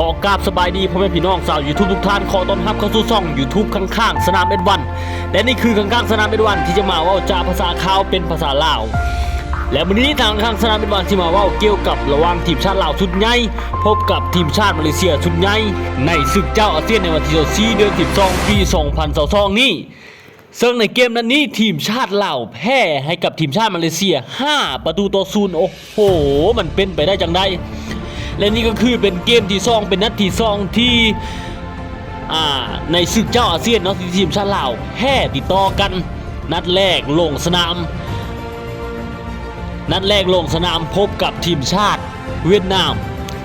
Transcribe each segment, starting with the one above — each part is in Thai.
อกราบสบายดีพ่อแม่พี่น้องชาว YouTube ทุกท่านขอต้อนรับเข้าสู่ช่อง YouTube ข้างๆสนามF1และนี่คือข้างๆสนามF1ที่จะมาว่าจาภาษาขาวเป็นภาษาลาวและวันนี้ทางข้างสนามF1ที่มาว่าเกี่ยวกับระหว่างทีมชาติลาวชุดใหญ่พบกับทีมชาติมาเลเซียชุดใหญ่ในศึกเจ้าอาเซียนในวันที่4เดือน12ปี2022นี้ซึ่งในเกมนั้นนี้ทีมชาติลาวแพ้ให้กับทีมชาติมาเลเซีย5-0โอ้โหมันเป็นไปได้จังไดและนี่ก็คือเป็นเกมที่2เป็นนัดที่2ที่ในศึกเจ้าอาเซียนเนาะที่ทีมชาติลาวแพ้ติดต่อกันนัดแรกลงสนามพบกับทีมชาติเวียดนาม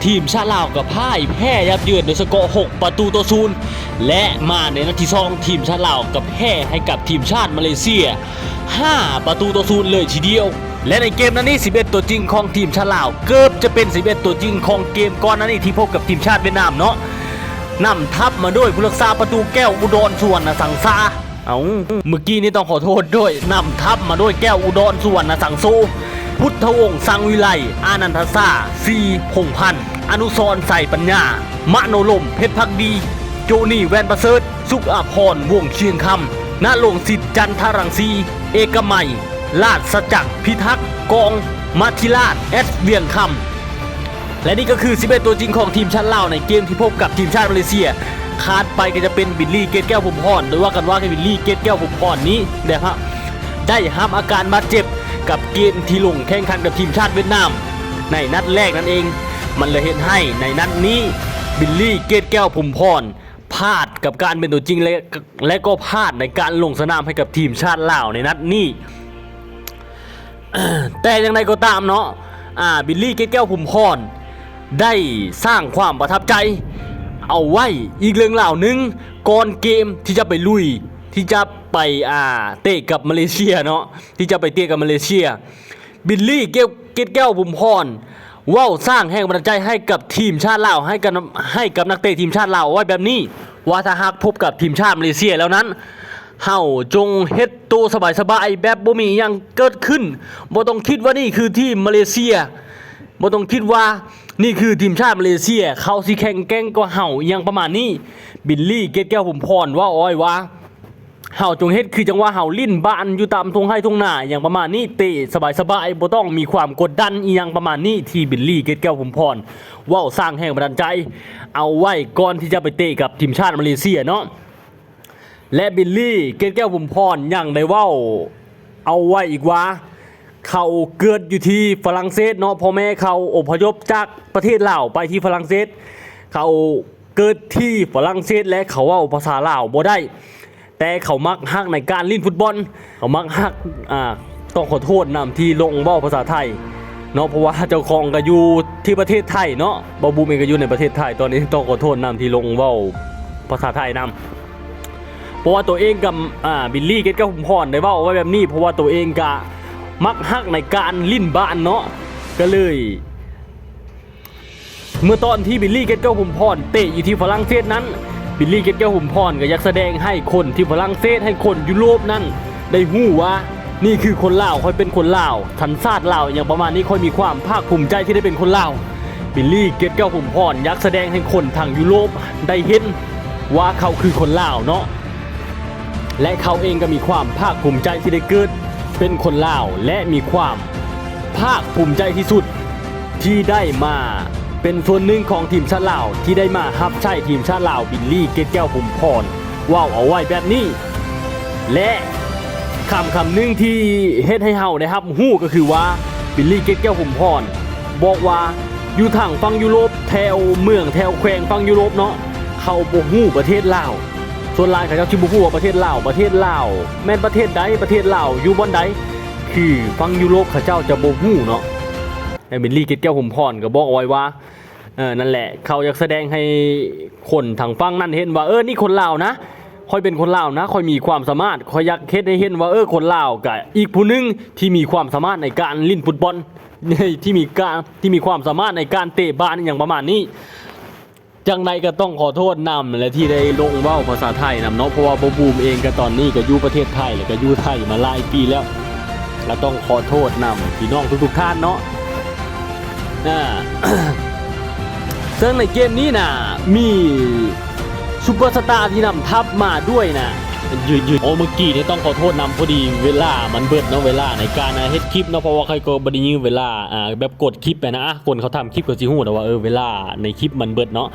ทีมชาติลาวกับพ่ายแพ้ยับเยินโดยสกอร์6-0และมาในนัดที่2ทีมชาติลาวกับแพ้ให้กับทีมชาติมาเลเซีย5-0เลยทีเดียวและในเกมนั้นนี่11ตัวจริงของทีมชาติลาวเกือบจะเป็น11ตัวจริงของเกมก่อนนั้นนี่ที่พบกับทีมชาติเวียดนามเนาะนำทัพมาด้วยผู้รักษาประตูแก้วอุดรสุวรรณสังสาเมื่อกี้นี้ต้องขอโทษด้วยนำทัพมาด้วยแก้วอุดรสุวรรณสังโซพุทธวงศ์สังวิไลอานันทซาซีพงพันธ์อนุสรณ์ใส่ปัญญามโนลมเพชรพักดีโจนี่แวนประเสริฐสุขอาภรณ์วงเชียงคำณลงสิทธิ์จันทรังสีเอกมัยลาดสจักรพิทักษ์กองมัธิราชเอสเวียงคำและนี่ก็คือ11ตัวจริงของทีมชาติลาวในเกมที่พบกับทีมชาติมาเลเซียขาดไปก็จะเป็นบิลลี่เกตแก้วพรหมพรโดยว่ากันว่าบิลลี่เกตแก้วพรหมพรนี้นะครับได้รับอาการบาดเจ็บกับเกมที่ลงแข่งขันกับทีมชาติเวียดนามในนัดแรกนั่นเองมันเลยเห็นให้ในนัดนี้บิลลี่เกตแก้วพรหมพรพลาดกับการเป็นตัวจริงและก็พลาดในการลงสนามให้กับทีมชาติลาวในนัดนี้แต่อย่างไรก็ตามเนาะบิลลี่เกตแก้วพรหมพรได้สร้างความประทับใจเอาไว้อีกเรื่องเล่านึงก่อนเกมที่จะไปลุยที่จะไปเตะกับมาเลเซียเนาะที่จะไปเตะกับมาเลเซียบิลลี่เกตแก้วพรหมพรว้าวสร้างแรงบันดาลใจให้กับทีมชาติลาวให้กับนักเตะทีมชาติลาวไว้แบบนี้ว่าถ้าหากพบกับทีมชาติมาเลเซียแล้วนั้นเฮาจงเฮ็ดตัวสบายๆแบบบ่มีหยังเกิดขึ้นบ่ต้องคิดว่านี่คือทีมมาเลเซียบ่ต้องคิดว่านี่คือทีมชาติมาเลเซียเขาสิแข่งแกร่งกว่าเฮาอย่างประมาณนี้บิลลี่เกตแก้วพรหมพรว่าอ้อยว่าเฮาจงเฮ็ดคือจังว่าเฮาลิ้นบ้านอยู่ตามทุ่งไร่ทุ่งนาอย่างประมาณนี้เตะสบายๆบ่ต้องมีความกดดันอีหยังประมาณนี้ที่บิลลี่เกตแก้วพรหมพรว้าวสร้างแรงบันดาลใจเอาไว้ก่อนที่จะไปเตะกับทีมชาติมาเลเซียเนาะและบิลลี่เกตแก้วพรหมพรยังได้ว่าเอาไว้อีกว่าเขาเกิดอยู่ที่ฝรั่งเศสเนาะพ่อแม่เขาอพยพจากประเทศลาวไปที่ฝรั่งเศสเขาเกิดที่ฝรั่งเศสและเขาว่าภาษาลาวบ่ได้แต่เขามักฮักในการเล่นฟุตบอลเขามักฮักต้องขอโทษนำที่ลงเว้าภาษาไทยเนาะเพราะว่าเจ้าของก็อยู่ที่ประเทศไทยเนาะบาบูมเองก็อยู่ในประเทศไทยตอนนี้ต้องขอโทษนำที่ลงเว้าภาษาไทยนำเพราะว่าตัวเองกับบิลลี่เกตแก้วพรหมพรได้เว้าไว้แบบนี้เพราะว่าตัวเองก็มักฮักในการลิ้นบ้านเนาะก็เลยเมื่อตอนที่บิลลี่เกตแก้วพรหมพรเตะอยู่ที่ฝรั่งเศสนั้นบิลลี่เกตแก้วพรหมพรก็อยากแสดงให้คนที่ฝรั่งเศสให้คนยุโรปนั้นได้ฮู้ว่านี่คือคนลาวค่อยเป็นคนลาวสัญชาติลาวอย่างประมาณนี้ค่อยมีความภาคภูมิใจที่ได้เป็นคนลาวบิลลี่เกตแก้วพรหมพรอยากแสดงให้คนทางยุโรปได้เห็นว่าเขาคือคนลาวเนาะและเขาเองก็มีความภาคภูมิใจที่ได้เกิดเป็นคนลาวและมีความภาคภูมิใจที่สุดที่ได้มาเป็นส่วนหนึ่งของทีมชาติลาวที่ได้มารับใช้ทีมชาติลาวบิลลี่เกตแก้วพรหมพรว้าวเอาไว้แบบนี้และคำหนึ่งที่เฮ็ดให้เฮานะครับฮู้ก็คือว่าบิลลี่เกตแก้วพรหมพรบอกว่าอยู่ทางฝั่งยุโรปแถวเมืองแถวแขวงฝั่งยุโรปเนาะเขาบ่ฮู้ประเทศลาวส่วนหลายเขาจะบ่ฮู้ว่าประเทศลาวแม่นประเทศใดประเทศลาวอยู่บ่อนใดคือฝั่งยุโรปเขาเจ้าจะบ่ฮู้เนาะแต่บิลลี่เกตแก้วพรหมพรก็บอกเอาไว้ว่านั่นแหละเขาอยากแสดงให้คนทางฝั่งนั้นเห็นว่านี่คนลาวนะค่อยเป็นคนลาวนะค่อยมีความสามารถค่อยอยากเฮ็ดให้เห็นว่าคนลาวก็อีกผู้นึงที่มีความสามารถในการเล่นฟุตบอลที่มีความสามารถในการเตะบอลอย่างประมาณนี้จังใดก็ต้องขอโทษนำและที่ได้ลงเว้าภาษาไทยนำเนาะเพราะว่าบูมเองก็ตอนนี้ก็อยู่ประเทศไทยแล้วก็อยู่ไทยมาหลายปีแล้วเราต้องขอโทษนำพี่น้องทุกท่านเนาะ ซึ่งในเกมนี้นะมีซูเปอร์สตาร์ที่นำทัพมาด้วยนะยืนโอ้เมื่อกี้นี่ต้องขอโทษนำพอดีเวลามันเบิดเนาะเวลาในการเฮ็ดคลิปเนาะเพราะว่าใครก็บ่ได้ยิงเวลาแบบกดคลิปไปนะคนเขาทำคลิปก็สิฮู้แต่ว่าเวลาในคลิปมันเบิดเนาะ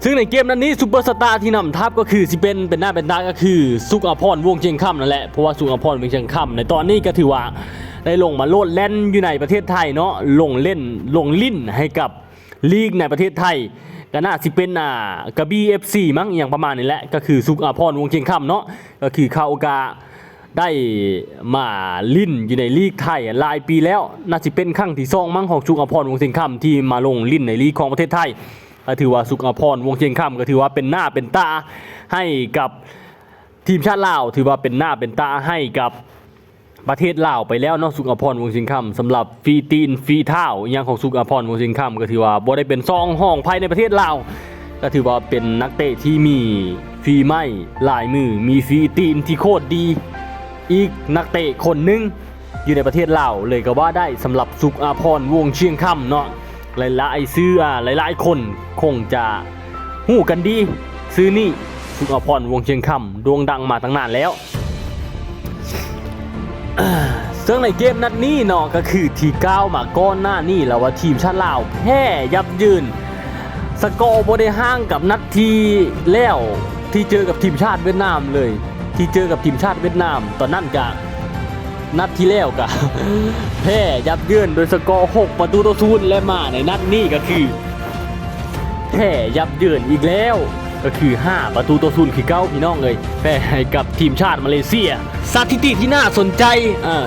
ซึ่งในเกมนั้นนี้ซูเปอร์สตาร์ที่นำทัพก็คือสิเป็นหน้าเป็นตาก็คือสุกอภรณ์วงเชียงค่ำนั่นแหละเพราะว่าสุกอภรณ์วงเชียงค่ำในตอนนี้ก็ถือว่าได้ลงมาโลดแล่นอยู่ในประเทศไทยเนาะลงลิ้นให้กับลีกในประเทศไทยก็น่าสิเป็นกระบี่ FC มั้งอย่างประมาณนี้แหละก็คือสุกอภรณ์วงเชียงค่ำเนาะก็คือเขาก็ได้มาลิ้นอยู่ในลีกไทยหลายปีแล้วน่าสิเป็นครั้งที่2มั้งของสุกอภรณ์วงเชียงค่ำที่มาลงลิ้นในลีกของประเทศไทยก็ถือว่าสุกอภรณ์วงเชียงค่ำก็ถือว่าเป็นหน้าเป็นตาให้กับทีมชาติลาวถือว่าเป็นหน้าเป็นตาให้กับประเทศลาวไปแล้วเนาะสุกอภรณ์วงเชียงค่ำสำหรับฟรีตีนฟรีเท้าอย่างของสุกอภรณ์วงเชียงค่ำก็ถือว่าบ่ได้เป็นซองห้องภายในประเทศลาวก็ถือว่าเป็นนักเตะที่มีฟรีไม้ลายมือมีฟรีตีนที่โคตรดีอีกนักเตะคนนึงอยู่ในประเทศลาวเลยก็ว่าได้สำหรับสุกอภรณ์วงเชียงค่ำเนาะหลายๆคนคงจะหู้กันดีซื้อนี่สุกอภรณ์วงเชียงค่ำโด่งดังมาตั้งนานแล้วซึ่งในเกมนัดนี้เนาะก็คือที่ก้าวมาก้อนหน้านี่แล้วว่าทีมชาติลาวแพ้ยับยืนสกอร์บ่ได้ห่างกับนัดที่แล้วที่เจอกับทีมชาติเวียดนามเลยที่เจอกับทีมชาติเวียดนามตอนนั้นกะนัดที่แล้วกะ แพ้ยับเยินโดยสกอร์6-0และมาในนัดนี้ก็คือแพ้ยับเยินอีกแล้วก็คือ5-0คือเก้าพี่น้องเลยแพ้ให้กับทีมชาติมาเลเซียสถิติที่น่าสนใจ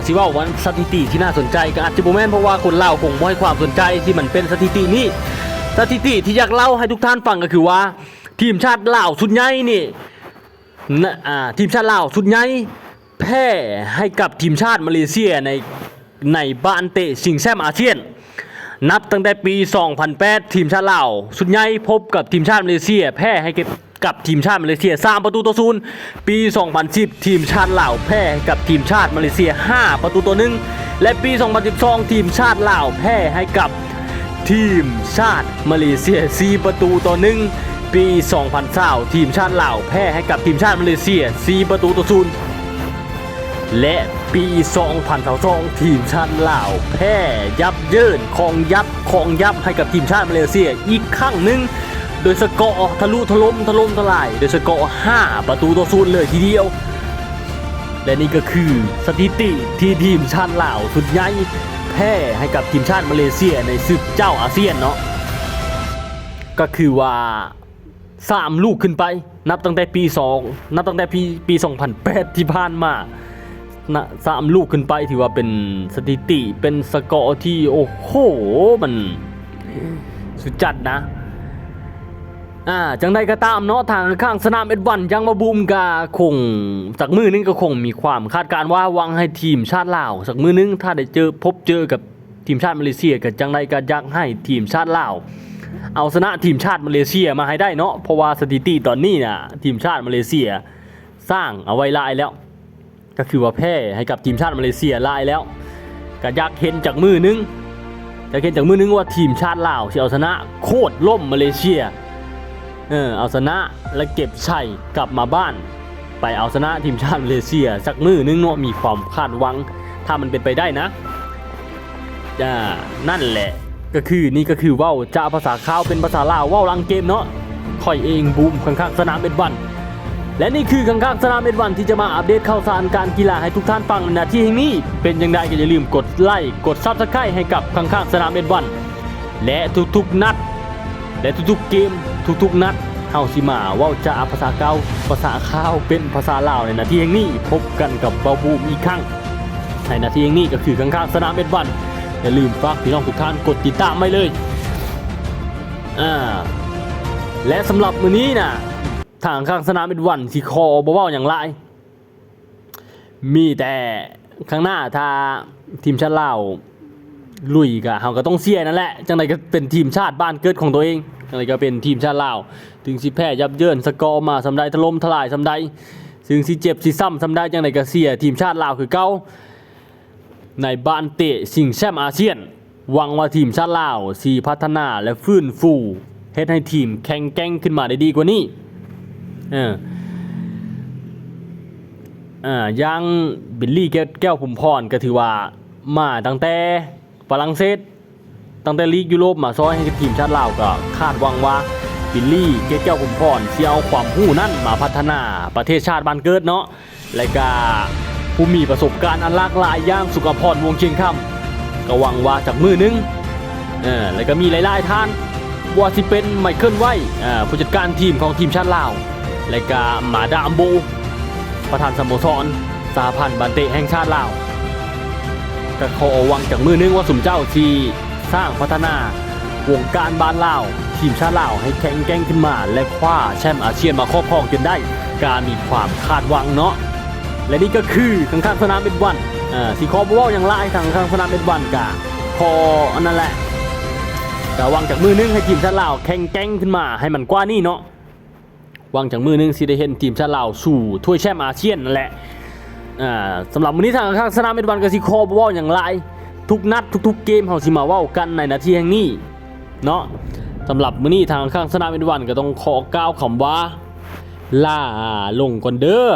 สิว่าวันสถิติที่น่าสนใจก็อาจจะบ่แม่นเพราะว่าคนลาวคงบ่ให้ความสนใจที่มันเป็นสถิตินี้สถิติที่อยากเล่าให้ทุกท่านฟังก็คือว่าทีมชาติลาวสุดใหญ่นี่ทีมชาติลาวสุดใหญ่แพ้ให้กับทีมชาติมาเลเซียในบ้านเตะชิงแชมป์อาเซียนนับตั้งแต่ปี 2008 ทีมชาติลาวสุดใหญ่พบกับทีมชาติมาเลเซียแพ้ให้กับทีมชาติมาเลเซีย3-0ปี 2010 ทีมชาติลาวแพ้กับทีมชาติมาเลเซีย5-1และปี 2012 ทีมชาติลาวแพ้ให้กับทีมชาติมาเลเซีย4-1ปี 2020 ทีมชาติลาวแพ้ให้กับทีมชาติมาเลเซีย4-0และปี 2022 ทีมชาติลาวแพ้ยับเยินของยับให้กับทีมชาติมาเลเซียอีกครั้งหนึ่งโดยสกอร์ทะลุถล่มทลายโดยสกอร์5-0เลยทีเดียวและนี่ก็คือสถิติที่ทีมชาติลาวสุดใหญ่แพ้ให้กับทีมชาติมาเลเซียในศึกเจ้าอาเซียนเนาะก็คือว่า3ลูกขึ้นไปนับตั้งแต่ปี 2008 ที่ผ่านมา3ลูกขึ้นไปถือว่าเป็นสถิติเป็นสกอร์ที่โอ้โหมันสุดจัดนะจังใดก็ตามเนาะทางข้างสนามเอ็ดวันยังมาบูมกาคงสักมือนึงก็คงมีความคาดการณ์ว่าหวังให้ทีมชาติลาวสักมือนึงถ้าได้พบเจอกับทีมชาติมาเลเซียก็จังใดก็อยากให้ทีมชาติลาวเอาชนะทีมชาติมาเลเซียมาให้ได้เนาะเพราะว่าสถิติตอนนี้นะทีมชาติมาเลเซียสร้างเอาไว้หลายแล้วก็คือว่าแพ้ให้กับทีมชาติมาเลเซียหลายแล้วก็อยากเห็นจากมือนึงว่าทีมชาติลาวสิเอาชนะโคตรล่มมาเลเซียเอาชนะและเก็บชัยกลับมาบ้านไปเอาชนะทีมชาติมาเลเซียสักมือนึงเนาะมีความคาดหวังถ้ามันเป็นไปได้นะนั่นแหละก็คือนี่ก็คือว่าวจะภาษาข้าวเป็นภาษาลาวว่าวลังเกมเนาะค่อยเองบูมข้างๆสนามเอ็ดวันและนี่คือข้างๆสนามเอ็ดวันที่จะมาอัปเดตข่าวสารการกีฬาให้ทุกท่านฟังในนาทีแห่งนี้เป็นอย่างไรก็อย่าลืมกดไลค์กดซับสไครต์ให้กับข้างๆสนามเอ็ดวันและทุกๆนัดและทุกๆเกมทุกๆนัดเฮาสิมาว่าวจะภาษาเก่าภาษาข้าวเป็นภาษาลาวในนาทีแห่งนี้พบกันกับเบาบูมอีกครั้งในนาทีแห่งนี้ก็คือข้างๆสนามเอ็ดวันอย่าลืมฝากพี่น้องทุกท่านกดติดตามไว้เลยและสำหรับมื้อนี้นะทางข้างสนามเอ็ดวันที่คอบ่เว้าอย่างไรมีแต่ข้างหน้าถ้าทีมชาติลาวลุยก็เฮาก็ต้องเสียนั่นแหละจังไดก็เป็นทีมชาติบ้านเกิดของตัวเองจังไดก็เป็นทีมชาติลาวถึงสิแพ้ยับเยินสกอร์มาสำใดถล่มทลายสำใดถึงสิเจ็บสิซ้ำสำใดจังไดก็เสียทีมชาติลาวคือเก่าในบ้านเตะชิงแชมป์อาเซียน หวังว่าทีมชาติลาวสิพัฒนาและฟื้นฟูเฮ็ดให้ทีมแข็งแกร่งขึ้นมาได้ดีกว่านี้อย่างบิลลี่แก้วผุมพรก็ถือว่ามาตั้งแต่ฝรั่งเศสตั้งแต่ลีกยุโรปมาซ้อยให้ทีมชาติลาวก็คาดหวังว่าบิลลี่แก้วผุมพรสิเอาความรู้นั่นมาพัฒนาประเทศชาติบ้านเกิดเนาะและก็ผู้มีประสบการณ์อันหลากหลายอย่างสุขพรวงเชียงคำก็หวังว่าจากมือนึงแล้วก็มีหลายๆท่านว่าสิเป็นไมเคิลไว้ผู้จัดการทีมของทีมชาติลาวและก็มาดามโบประธานสโมสรสหพันธ์บันเตะแห่งชาติลาวก็ขอหวังจากมือนึงว่าสุมเจ้าที่สร้างพัฒนาวงการบ้านลาวทีมชาติลาวให้แข็งแกร่งขึ้นมาและคว้าแชมป์อาเซียนมาครอบครองจนได้การมีความคาดหวังเนาะและนี่ก็คือข้างๆสนามเอ็ดวันสีคอบ่เว้าอย่างไรทางข้างสนามเอ็ดวันกะพออันนั้นแหละแต่หวังจากมือนึงให้ทีมชาติลาวแข็งแกร่งขึ้นมาให้มันกว่านี้เนาะหวังจากมือนึงสิได้เห็นทีมชาติลาวสู่ถ้วยแชมป์อาเซียนนั่นแหละสำหรับวันนี้ทางข้างสนามเอ็ดวันก็สิคอบ่เว้าอย่างไรทุกนัดทุกๆเกมเฮาสิมาเว้ากันในนาทีแห่งนี้เนาะสำหรับมื้อนี้ทางข้างสนามเอ็ดวันก็ต้องขอกล่าวคำว่าลาลงก่อนเด้อ